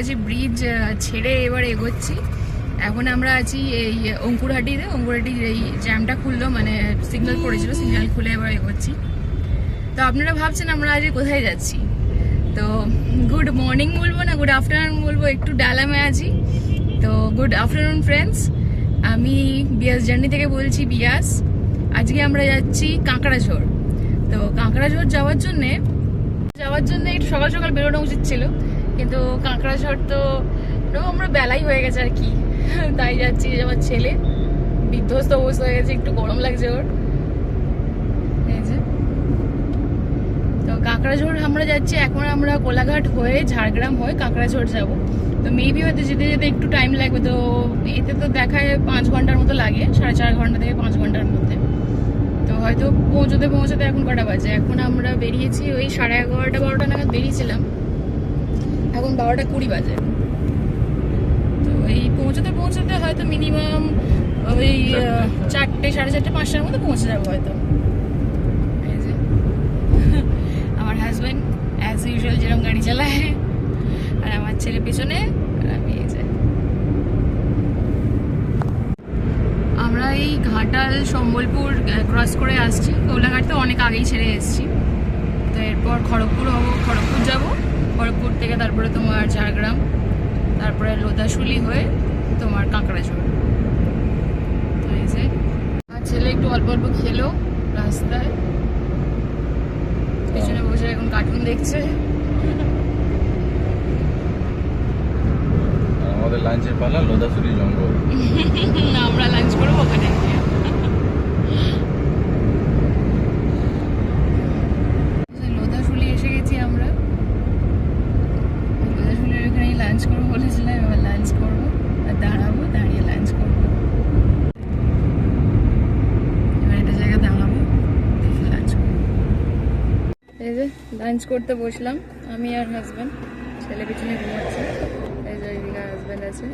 গেছি ব্রিজ ছেড়ে এবার এগোচ্ছি। এখন আমরা আছি এই অঙ্কুরহাটিতে। অঙ্কুরহাটির এই জ্যামটা খুললো, মানে সিগন্যাল পড়েছিল, সিগন্যাল খুলে এবার এগোচ্ছি। তো আপনারা ভাবছেন আমরা আজ কোথায় যাচ্ছি। তো গুড মর্নিং বলবো না গুড আফটারনুন বলবো, একটু ডালামে আছি। তো গুড আফটারনুন ফ্রেন্ডস, আমি বিয়াস জার্নি থেকে বলছি। বিয়াস, আজকে আমরা যাচ্ছি কাঁকড়াঝোড়। তো কাঁকড়াঝোড় যাওয়ার জন্য একটু সকাল সকাল বেরোনো উচিত ছিল, কিন্তু কাঁকড়াঝোড় তো আমরা বেলাই হয়ে গেছে আর কি, তাই যাচ্ছি। আমার ছেলে বিধ্বস্ত অবস্থা হয়ে গেছে, একটু গরম লাগছে ওর। তো কাঁকড়াঝোড় আমরা যাচ্ছি। এখন আমরা কোলাঘাট হয়ে ঝাড়গ্রাম হয়ে কাঁকড়াঝোড় যাব। তো মেবি হয়তো যেতে যেতে একটু টাইম লাগবে। তো এতে তো দেখায় 5 ঘন্টার মতো লাগে, 4.5 ঘন্টা থেকে 5 ঘন্টার মধ্যে। তো হয়তো পৌঁছতে এখন কটা বাজে? এখন আমরা বেরিয়েছি ওই 11:30-12টা নাগাদ বেরিয়েছিলাম, এখন 12:20 বাজে। তো এই পৌঁছতে হয়তো মিনিমাম ওই 4টে, 4:30, 5টার মধ্যে পৌঁছে যাবো হয়তো। আমার হাজব্যান্ড অ্যাজ ইউজুয়াল যেরকম গাড়ি চালায়, আর আমার ছেলে পেছনে, আর আমি এই যে। আমরা এই ঘাটাল সম্বলপুর ক্রস করে আসছি। কোলাঘাট তো অনেক আগেই ছেড়ে এসেছি। তো এরপর খড়গপুর যাব। খড়গপুর থেকে তারপরে তোমার ঝাড়গ্রাম, তারপরে লোদাশুলি হয়ে তোমার কাঁকড়াঝোড়। তো এই যে আমার ছেলে একটু অল্প অল্প খেলো রাস্তায়, পেছনে বসে এখন কার্টুন দেখছে। আমাদের লাঞ্চের পালা লোদাশুলি জঙ্গল। আমরা লাঞ্চ করবো ওখানে গিয়ে। লোদাশুলি এসে গেছি আমরা। লোদাশুলির ওখানেই লাঞ্চ করবো বলেছিলাম, এবার লাঞ্চ করবো আর দাঁড়াবো, দাঁড়িয়ে লাঞ্চ করবো। এবার একটা জায়গায় দাঁড়াবো, দেখে লাঞ্চ করবো। এই যে লাঞ্চ করতে বসলাম আমি আর হাজব্যান্ড। ছেলে পিছনে ঘুমাচ্ছে, এই যে এদিকে হাজব্যান্ড আছে।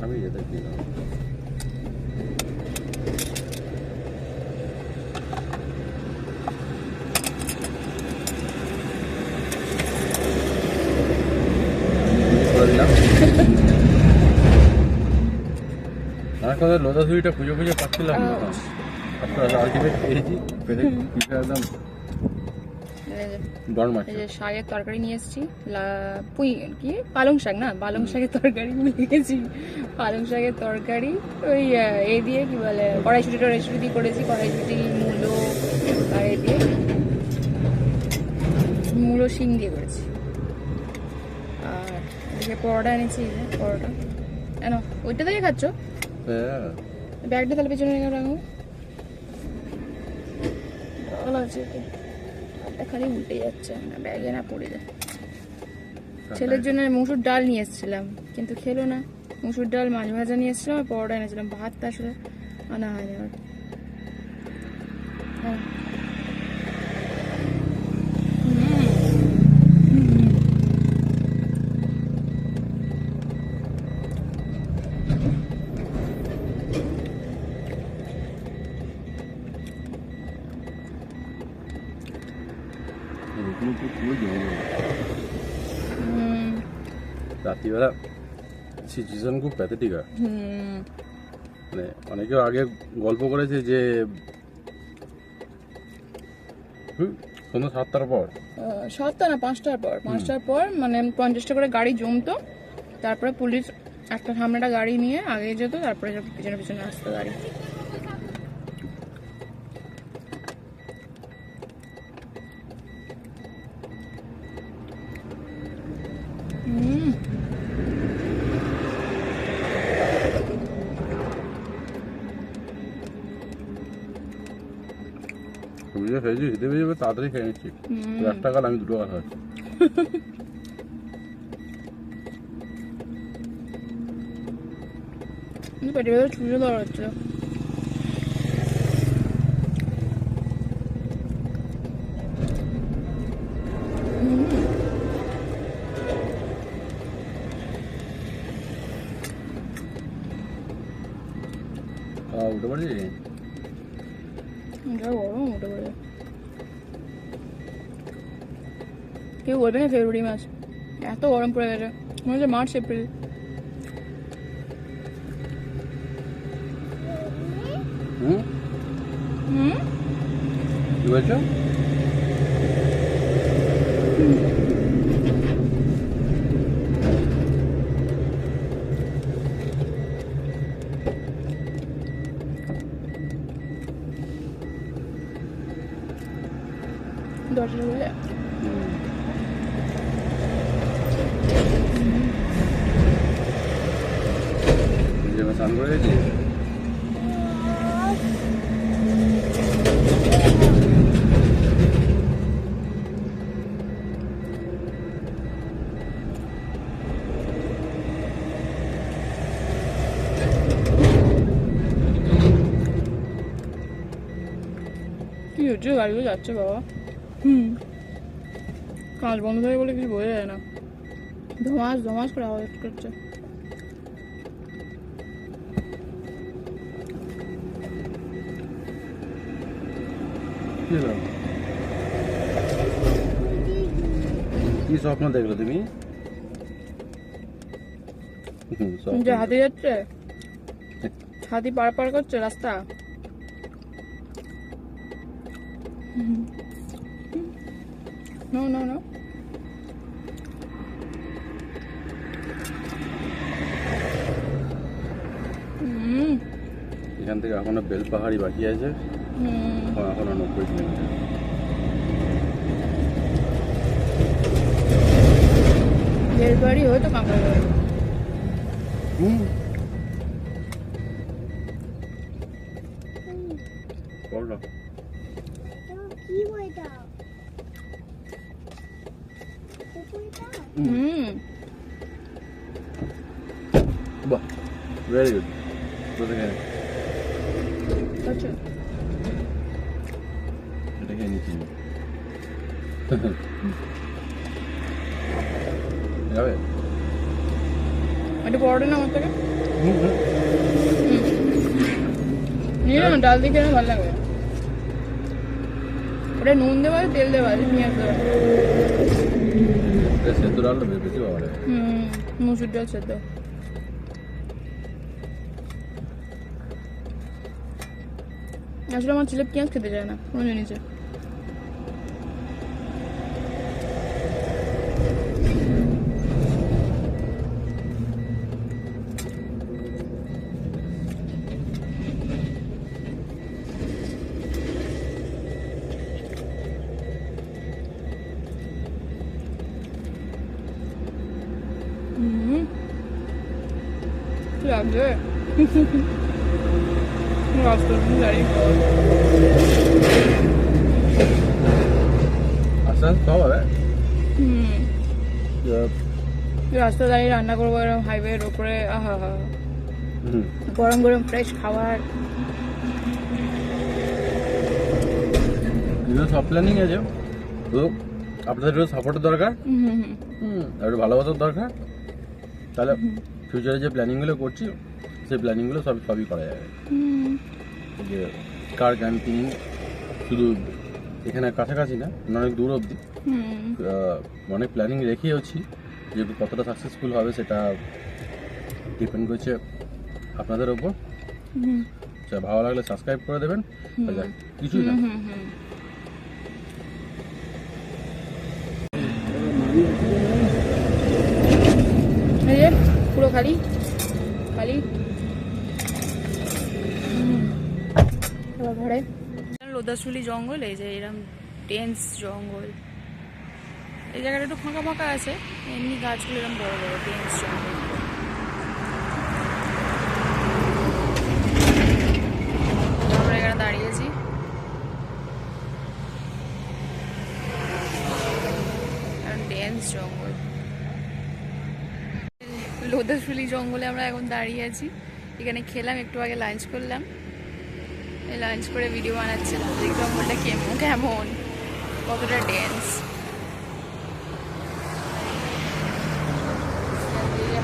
আমি যেতে দিলাম। আমার কথা লোদাশুলিটা খুঁজে পাচ্ছিলাম না, আলটিমেট পেয়েছি। একদম শাকের তরকারি নিয়ে এসেছি, কি পালং শাক, না পালং শাকের তরকারি নিয়েছি। পালং শাকের তরকারি ওই এ দিয়ে কি বলে কড়াইশুটি দিয়ে করেছি। কড়াইশুটি, মূলো আর এ দিয়ে মূলো শিং দিয়ে করেছি। আর এদিকে পরোটা এনেছি, পরোটা কেন ওইটা থেকে খাচ্ছ? ব্যাগটা তাহলে পেছনে রাখো, ভালো আছে। খালি উল্টে যাচ্ছে না, ব্যাগে না পড়ে যায়। ছেলের জন্য মুসুর ডাল নিয়ে এসেছিলাম, কিন্তু খেলো না। মুসুর ডাল, মাছ ভাজা নিয়ে এসেছিলাম আর পরোটা এনেছিলাম। ভাতটা আসলে আনা হয়নি আর। রাত্রিবেলা সিচুয়েশন খুব প্যাথেটিক হয়। মানে অনেকেও আগে গল্প করেছে যে সন্ধ্যা 7টার পর, 7টা না 5টার পর মানে 50টা করে গাড়ি জমতো। তারপরে পুলিশ একটা সামনেটা গাড়ি নিয়ে আগে যেত, তারপরে পিছনে পিছনে আসতো গাড়ি। তাড়াতাড়ি খেয়ে নিচ্ছি। 1 টাকা আমি 2 টাকা খাচ্ছি। পেটে ভেতরে ছুঁচো দেওয়া হচ্ছে। উঠে পারি। যা গরম উঠে পড়ে। কেউ বলবে না ফেব্রুয়ারি মাস, এত গরম পড়ে গেছে, মনে হচ্ছে মার্চ এপ্রিল। কি বলছো? দরজাটা বলে স্নান করে গেছি। কি হচ্ছে, গাড়িগুলো যাচ্ছে বাবা। কাঁচ বন্ধ থাকে বলে কিছু বোঝা যায় না, ধমাস ধমাস করে আওয়াজ করছে। কি স্বপ্ন দেখলো তুমি? যে হাতি যাচ্ছে, হাতি পার পার করছে রাস্তা। নো নো নো, এখান থেকে এখনো বেলপাহাড়ি বাকি আছে, এখনো 90 কিলোমিটার। বেলবাড়ি হয়তো কাঁকড়া বাড়ি। করলো বাহ, ভেরি গুড। আচ্ছা এটা খেয়ে নিচ্ছি। যাবে একটা পরোটা না আমার থেকে নিয়ে না, ডাল দিয়ে খেলে ভালো লাগবে। ওটা নুন দেওয়া আছে, তেল দেওয়া আছে, পেঁয়াজ দেওয়া আছে। সেদ্ধ ডালটা বেশি ভালো লাগে। মুসুর ডাল সেদ্ধ। আসলে আমার ছেলে পেঁয়াজ খেতে চায় না কোনো জিনিসে। লাগবে আস্তে আস্তে খাওয়া হবে। রাস্তা দাঁড়িয়ে রান্না করবো এরকম হাইওয়ের ওপরে, আহা হা, গরম গরম ফ্রেশ খাবার। সব প্ল্যানিং আছে, তো আপনাদের একটু সাপোর্টের দরকার, একটু ভালোবাসার দরকার, তাহলে ফিউচারে যে প্ল্যানিংগুলো করছি সেই প্ল্যানিংগুলো সবই করা যাবে। যে কার ক্যাম্পিং শুধু এখানে কাছাকাছি না, অনেক দূর অবধি অনেক প্ল্যানিং রেখেওছি, যে কতটা সাকসেসফুল হবে সেটা ডিপেন্ড করছে আপনাদের ওপর। ভালো লাগলে সাবস্ক্রাইব করে দেবেন, কিছুই না। পুরো খালি খালি ঘরে লোদাশুলি জঙ্গল, এই যে এরকম ডেন্স জঙ্গল। এই জায়গাটা একটু ফাঁকা ফাঁকা আছে, এমনি গাছগুলো এরকম বড় বড় ডেন্স জঙ্গল। আমরা এখানে দাঁড়িয়েছি, ডেন্স জঙ্গল, লোদাশুলি জঙ্গলে আমরা এখন দাঁড়িয়ে আছি। এখানে খেলাম, একটু আগে লাঞ্চ করলাম, এই লাঞ্চ করে ভিডিও বানাচ্ছিলাম যে জঙ্গলটা কেমন কতটা ডেন্স।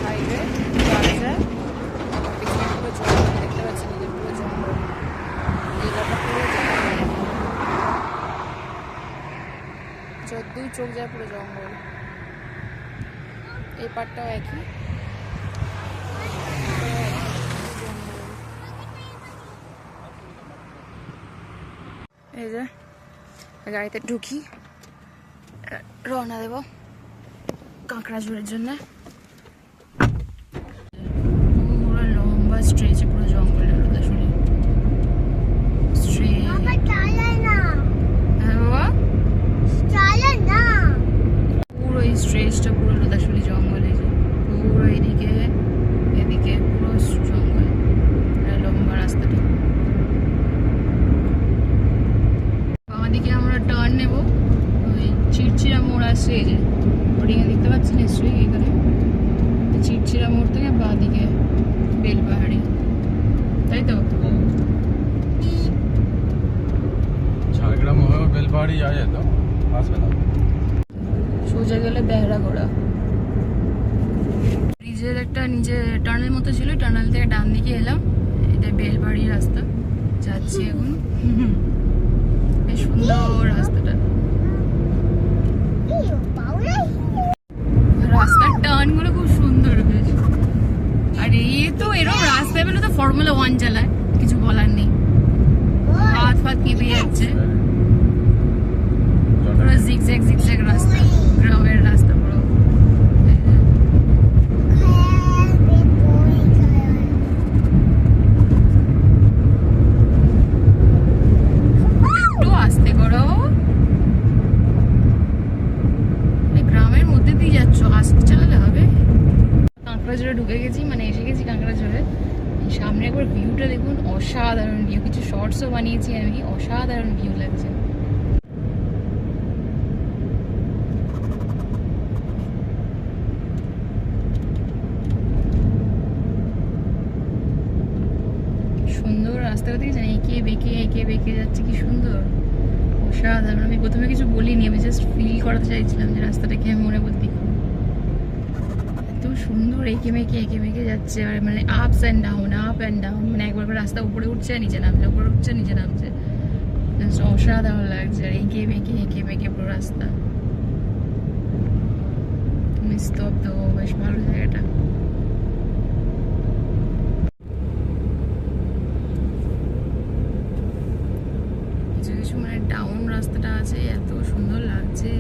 হাইওয়ে দেখতে পাচ্ছি, পুরো জঙ্গল। চোখ যায় পুরো জঙ্গল, এই পাটটাও একই। এই যে গাড়িতে ঢুকি, রওনা দেব কাঁকড়াঝোড়ের জন্য। পুরো লম্বা স্ট্রেচে পুরো জঙ্গলের লোদাশুলি স্ট্রেচ। হ্যাঁ বাবা, পুরো এই স্ট্রেচটা পুরো লোদাশুলি জঙ্গলে, পুরো এদিকে এদিকে পুরো জঙ্গল, লম্বা রাস্তাটা। বাঁদিকে আমরা টার্ন নেব, ওই চিড়চিড়া মোড় আসছে, এই যে ওদিকে দেখতে পাচ্ছি নিশ্চয়ই, এখানে চিড়চিড়া মোড় থেকে বাঁদিকে বেলপাহাড়ি, তাই তো? ঝাড়গ্রাম হয়ে বেলপাহাড়ি যাওয়া যেত, আসবে না। সোজা গেলে বেহরাগোড়া ব্রিজের একটা নিচে টানেল মতো ছিল, টানেল থেকে ডান দিকে এলাম, এটা বেলবাড়ির রাস্তা যাচ্ছি এখন। বেশ সুন্দর রাস্তাটা, রাস্তার টার্ন গুলো খুব সুন্দর বেশ। আর এই তো এরকম রাস্তায় পেলে তো ফর্মুলা 1 চালায়, কিছু বলার নেই, হাত ফাত কেঁপে যাচ্ছে। পুরো জিগজ্যাগ জিগজ্যাগ রাস্তা, গ্রামের রাস্তা পুরো। একটু আস্তে করো, গ্রামের মধ্যে দিয়ে যাচ্ছ, আস্তে চালালে হবে। কাঁকড়াঝোড়ে ঢুকে গেছি, মানে এসে গেছি কাঁকড়াঝোড়ে। সামনে একবার ভিউটা দেখুন, অসাধারণ ভিউ। কিছু শর্টসও বানিয়েছি আমি, অসাধারণ ভিউ লাগছে। সুন্দর রাস্তা থেকে জানি, এঁকে বেঁকে যাচ্ছে, কি সুন্দর, অসাধারণ। আমি প্রথমে কিছু বলিনি, আমি জাস্ট ফিল করাতে চাইছিলাম যে রাস্তাটাকে আমি মনে করে দেখুন, এত সুন্দর এঁকে মেঁকে যাচ্ছে। আর মানে আপস অ্যান্ড ডাউন, মানে একবার করে রাস্তা উপরে উঠছে নিচে নামছে, উপরে উঠছে নিচে নামছে, অসাধারণ লাগছে। আর এঁকে মেঁকে পুরো রাস্তা, নিস্তব্ধ, বেশ ভালো জায়গাটা। কিছু মানে ডাউন রাস্তাটা আছে, এত সুন্দর লাগছে,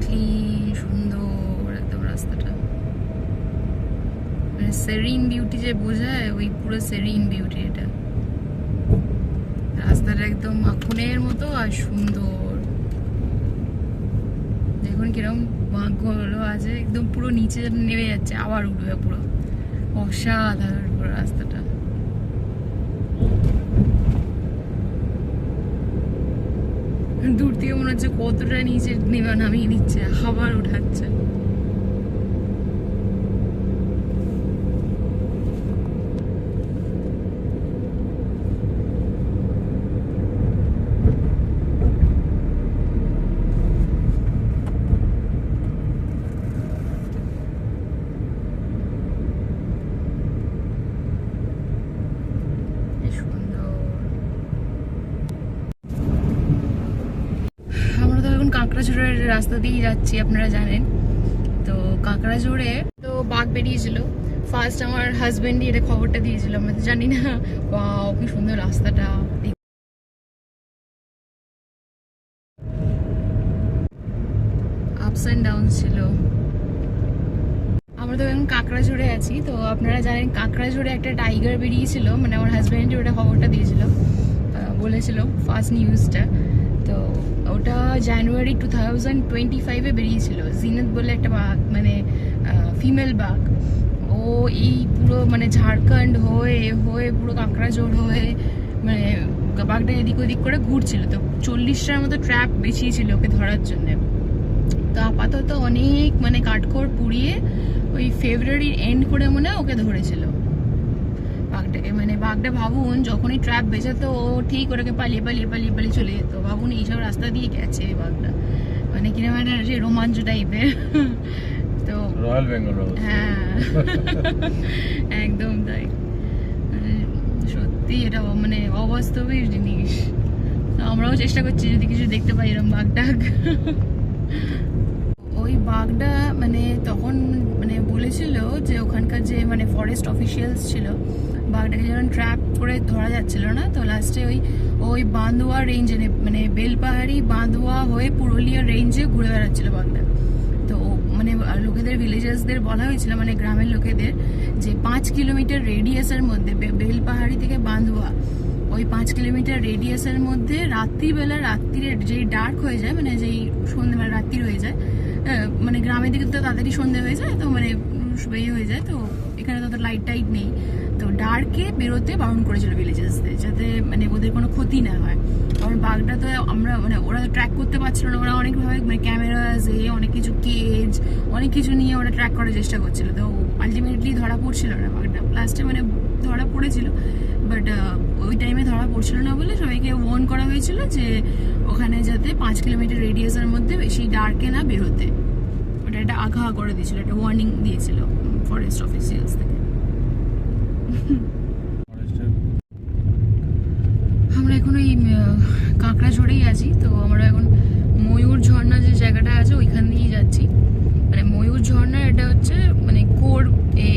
ক্লিন সুন্দর একদম রাস্তাটা, মানে সেরিন বিউটি যে বোঝায়, ওই পুরো সেরিন বিউটি এটা। রাস্তাটা একদম মাখনের মতো আর সুন্দর, দেখুন কিরকম বাঁকগুলো আছে, একদম পুরো নিচে নেমে যাচ্ছে, আবার উঠবে, পুরো অসাধারণ পুরো রাস্তাটা। দূর থেকে মনে হচ্ছে কতটা নিচে নেমে নামিয়ে দিচ্ছে, আবার উঠাচ্ছে। আমরা তো এখন কাঁকড়াঝোড়ের রাস্তা দিয়েই যাচ্ছি, আপনারা জানেন তো। কাঁকড়াঝোড়ে তো বাঘ বেরিয়েছিল, ফার্স্ট আমার হাজবেন্ডই এটা খবরটা দিয়েছিল, আমরা তো জানি না। ওয়াও কি সুন্দর রাস্তাটা, আপস অ্যান্ড ডাউনস ছিল। আমরা তো এখন কাঁকড়াঝোড়ে আছি, তো আপনারা জানেন কাঁকড়াঝোড়ে একটা টাইগার বেরিয়েছিল, মানে আমার হাজবেন্ড ওটা খবরটা দিয়েছিল, বলেছিল ফার্স্ট নিউজটা। তো ওটা জানুয়ারি 2025-এ বেরিয়েছিল। জিনাত বলে একটা বাঘ, মানে ফিমেল বাঘ, ও এই পুরো মানে ঝাড়খণ্ড হয়ে পুরো কাঁকড়াঝোড় হয়ে, মানে বাঘটা এদিক ওদিক করে ঘুরছিল। তো 40টার মতো ট্র্যাপ বেছিয়েছিল ওকে ধরার জন্য। তো আপাতত অনেক মানে কাঠখড় পুড়িয়ে ওই ফেব্রুয়ারির এন্ড করে মনে ওকে ধরেছিল বাঘটাকে। মানে বাঘটা ভাবুন, যখনই ট্র্যাপ বেঁচেতো ও ঠিক ওটাকে পালিয়ে চলে যেত। ভাবুন এইসব রাস্তা দিয়ে গেছে বাঘটা, মানে কিরকম একটা রোমাঞ্চ টাইপের। তো রয়্যাল বেঙ্গল, হ্যাঁ একদম তাই, সত্যি এটা মানে অবাস্তবিক জিনিস। আমরাও চেষ্টা করছি যদি কিছু দেখতে পাই এরকম বাঘ টাঘ। ওই বাঘটা মানে তখন মানে বলেছিল যে ওখানকার যে মানে ফরেস্ট অফিসিয়ালস ছিল, বাঘটাকে যখন ট্র্যাপ করে ধরা যাচ্ছিল না, তো লাস্টে ওই বান্দোয়া রেঞ্জে মানে বেলপাহাড়ি বান্দোয়া হয়ে পুরুলিয়া রেঞ্জে ঘুরে বেড়াচ্ছিল বাঘটা। তো মানে লোকেদের ভিলেজার্সদের বলা হয়েছিল, মানে গ্রামের লোকেদের, যে 5 কিলোমিটার রেডিয়াসের মধ্যে বেলপাহাড়ি থেকে বান্দোয়া ওই 5 কিলোমিটার রেডিয়াসের মধ্যে রাত্রিবেলা, রাত্রিরে যেই ডার্ক হয়ে যায়, মানে যেই সন্ধ্যে মানে রাত্রি হয়ে যায়, মানে গ্রামের দিকে তো তাড়াতাড়ি সন্ধ্যে হয়ে যায়, তো মানে ইয়ে হয়ে যায়, তো এখানে তো লাইট টাইট নেই, তো ডার্কে বেরোতে বারণ করেছিল ভিলেজার্সদের, যাতে মানে ওদের কোনো ক্ষতি না হয়। কারণ বাঘটা তো আমরা মানে ওরা তো ট্র্যাক করতে পারছিল না, ওরা অনেকভাবে মানে ক্যামেরাজ অনেক কিছু কেজ অনেক কিছু নিয়ে ওরা ট্র্যাক করার চেষ্টা করছিল, তো আলটিমেটলি ধরা পড়ছিল না বাঘটা। লাস্টে মানে ধরা পড়েছিল, বাট ওই টাইমে ধরা পড়ছিল না বলে সবাইকে ওয়ার্ন করা হয়েছিল যে ওখানে যাতে 5 কিলোমিটার রেডিয়াসের মধ্যে বেশি ডার্কে না বেরোতে। ওটা একটা আঘাত করে দিয়েছিল, একটা ওয়ার্নিং দিয়েছিল ফরেস্ট অফিসিয়ালস থেকে। আমরা এখন ওই কাঁকড়াঝোড়েই আছি, তো আমরা এখন ময়ূর ঝর্ণা যে জায়গাটা আছে ওইখান দিয়েই যাচ্ছি। মানে ময়ূর ঝর্ণা এটা হচ্ছে মানে কোর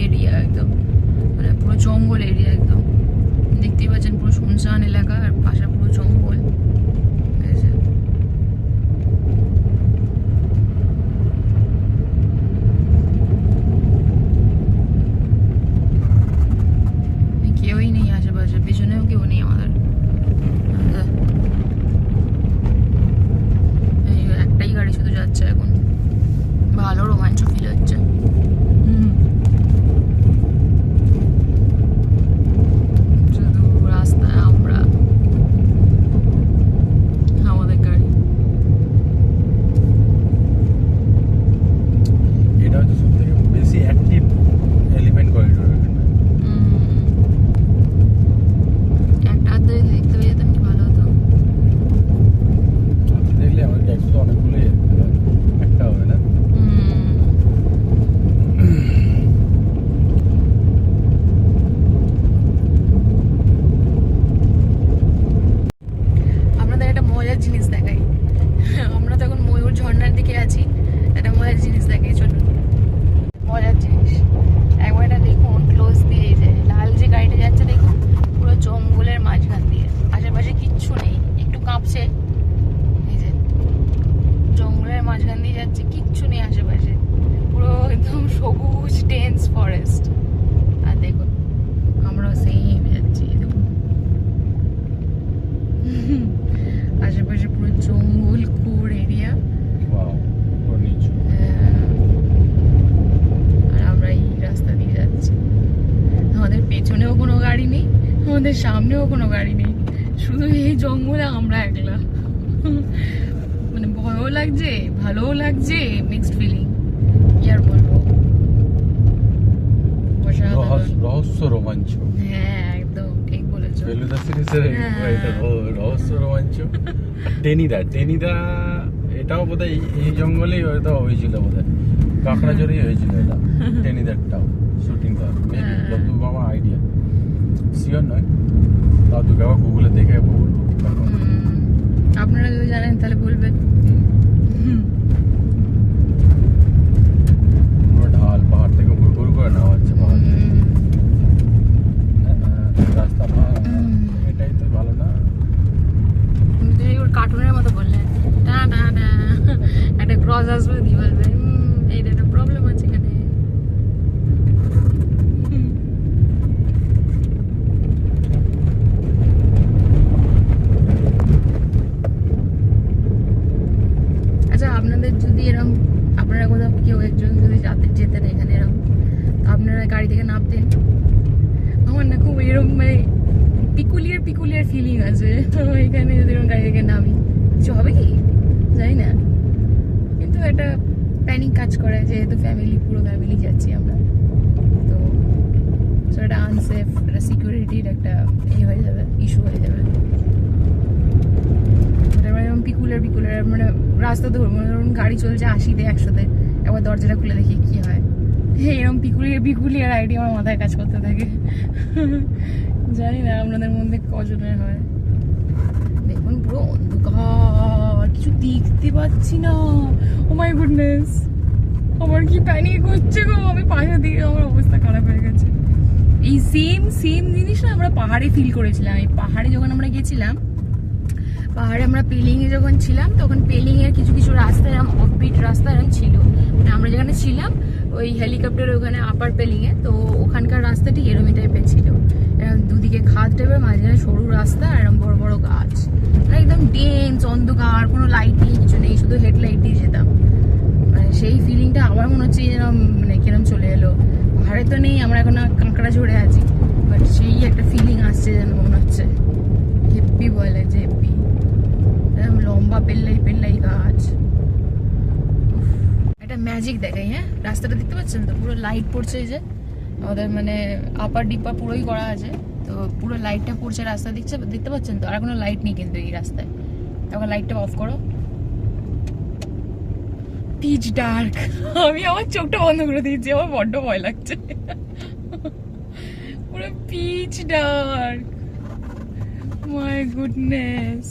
এরিয়া, একদম মানে পুরো জঙ্গল এরিয়া, একদম দেখতেই পাচ্ছেন পুরো শুনশান এলাকা, আর পাশে পুরো জঙ্গল। কেউই নেই আশেপাশে, পেছনেও কেউ নেই আমাদের। একটাই গাড়ি শুধু যাচ্ছে এখন, ভালো রোমাঞ্চ ফিল হচ্ছে। শুধু রাস্তায় আমরা, আমাদের গাড়ি। এটা হচ্ছে সব থেকে বেশি অ্যাক্টিভ এলিফ্যান্ট করিডোর এখানে। একটা হাত ধরে দেখতে পেয়ে যেতাম কি ভালো হতো। আপনি দেখলে আমাকে একসাথে অনেকগুলো একটা হবে না। আপনাদের একটা মজার জিনিস দেখাই, আমরা তখন ময়ূর ঝর্ণার দিকে আছি, একটা মজার জিনিস দেখাই, চলুন। মজার জিনিস একবার এটা দেখুন ক্লোজ দিয়ে, এই যে লাল যে গাড়িটা যাচ্ছে দেখুন, পুরো জঙ্গলের মাঝখান দিয়ে, আশেপাশে কিচ্ছু নেই, একটু কাঁপছে, এই যে জঙ্গলের মাঝখান দিয়ে যাচ্ছে, কিচ্ছু নেই আশেপাশে, পুরো একদম সবুজ ডেন্স ফরেস্ট। আর দেখুন আমরাও সেম যাচ্ছি, দেখুন আশেপাশে পুরো জঙ্গল কোর এরিয়া। ওয়াও, পুরো নিচু। আর আমরা এই রাস্তা দিয়ে যাচ্ছি, আমাদের পেছনেও কোনো গাড়ি নেই, আমাদের সামনেও কোনো গাড়ি নেই, শুধু এই জঙ্গলে আমরা একলা। মানে ভয়ও লাগছে, ভালোও লাগছে, মিক্সড ফিলিং, কি আর বলবো। রহস্য রোমাঞ্চ। হ্যাঁ একদম ঠিক বলেছো। ফেলুদা সিরিজের এটা রহস্য রোমাঞ্চ। টেনিদা এটাও বোধহয় এই জঙ্গলেই হয়তো হয়েছিল, বোধহয় কাঁকড়াঝোড়েই হয়েছিল এটা, টেনিদারটাও শুটিংটা। যতটুকু আমার আইডিয়া, শিওর নয়, তাও তোকে আবার গুগলে দেখে বলবো। আপনারা যদি জানেন তাহলে বলবেন। পুরো ঢাল, পাহাড় থেকে হুড় করে নেওয়া হচ্ছে পাহাড়। রাস্তা এটাই তো ভালো না, কার্টুনের মতো বললেন না না না, একটা ক্রস আসবে দিয়ে বলবে এইটা একটা প্রবলেম আছে এখানে। আচ্ছা আপনাদের যদি এরকম, আপনারা কোথাও কেউ একজন যদি যেতেন এখানে এরকম, আপনারা গাড়ি থেকে নামতেন? আমার না খুব এরকম মানে পিকুলিয়ার ফিলিং আছে এখানে, যদি এরকম গাড়ি থেকে নামি কিছু হবে কি জানি না, কিন্তু একটা প্যানিক কাজ করে, যেহেতু পুরো ফ্যামিলি যাচ্ছি আমরা, তো এটা আনসেফ, একটা সিকিউরিটির একটা হয়ে যাবে, ইস্যু হয়ে যাবে। এরকম পিকুলার মানে রাস্তা ধরুন গাড়ি চলছে 80-তে 100-তে, একবার দরজাটা খুলে দেখি কি হয়। এরকম পিকুলিয়ার আইডিয়া আমার মাথায় কাজ করতে থাকে। জানি না আপনাদের মধ্যে কজনের হয়। দেখুন পুরো অন্ধকার কিছু দেখতে পাচ্ছি না। ও মাই গুডনেস, আমার কি প্যানিক হচ্ছে গো। আমি পাশে দিয়ে আমার অবস্থা খারাপ হয়ে গেছে। এই সেম জিনিস না আমরা পাহাড়ে ফিল করেছিলাম। এই পাহাড়ে যখন আমরা গেছিলাম, পাহাড়ে আমরা পেলিং এ যখন ছিলাম, তখন পেলিং এর কিছু কিছু রাস্তা এরকম অফবিট রাস্তা এরকম ছিল। মানে আমরা যেখানে ছিলাম ওই হেলিকপ্টারের ওখানে আপার পেলিং এ, তো ওখানকার রাস্তাটি এরকম টাইপের ছিল। দুদিকে খাদ টাইপের, মাঝখানে সরু রাস্তা, এরকম বড় বড় গাছ, মানে একদম ডেন্স অন্ধকার, কোনো লাইট নেই, কিছু নেই, শুধু হেডলাইট দিয়ে যেতাম। মানে সেই ফিলিংটা আবার মনে হচ্ছে যেরকম মানে কিরম চলে এলো। পাহাড়ে তো নেই, আমরা এখন কাঁকড়া ঝরে আছি, বাট সেই একটা ফিলিং আসছে যেন মনে হচ্ছে। হেব্বি ভয় লাগছে, হেব্বি। লম্বা পেল্লাই গাছ। একটা ম্যাজিক দেখাই, হ্যাঁ রাস্তাটা দেখতে পাচ্ছেন তো, পুরো লাইট পড়ছে। এই যে আমাদের মানে আপার ডিপা পুরোই করা আছে, তো পুরো লাইটটা পড়ছে রাস্তা, দেখতে পাচ্ছেন তো। আর কোনো লাইট নেই কিন্তু এই রাস্তায়। তখন লাইটটা অফ করো, পিচ ডার্ক। আমি আমার চোখটা বন্ধ করে দিয়েছি, আমার বড্ড ভয় লাগছে। পুরো পিচ ডার্ক, মাই গুডনেস।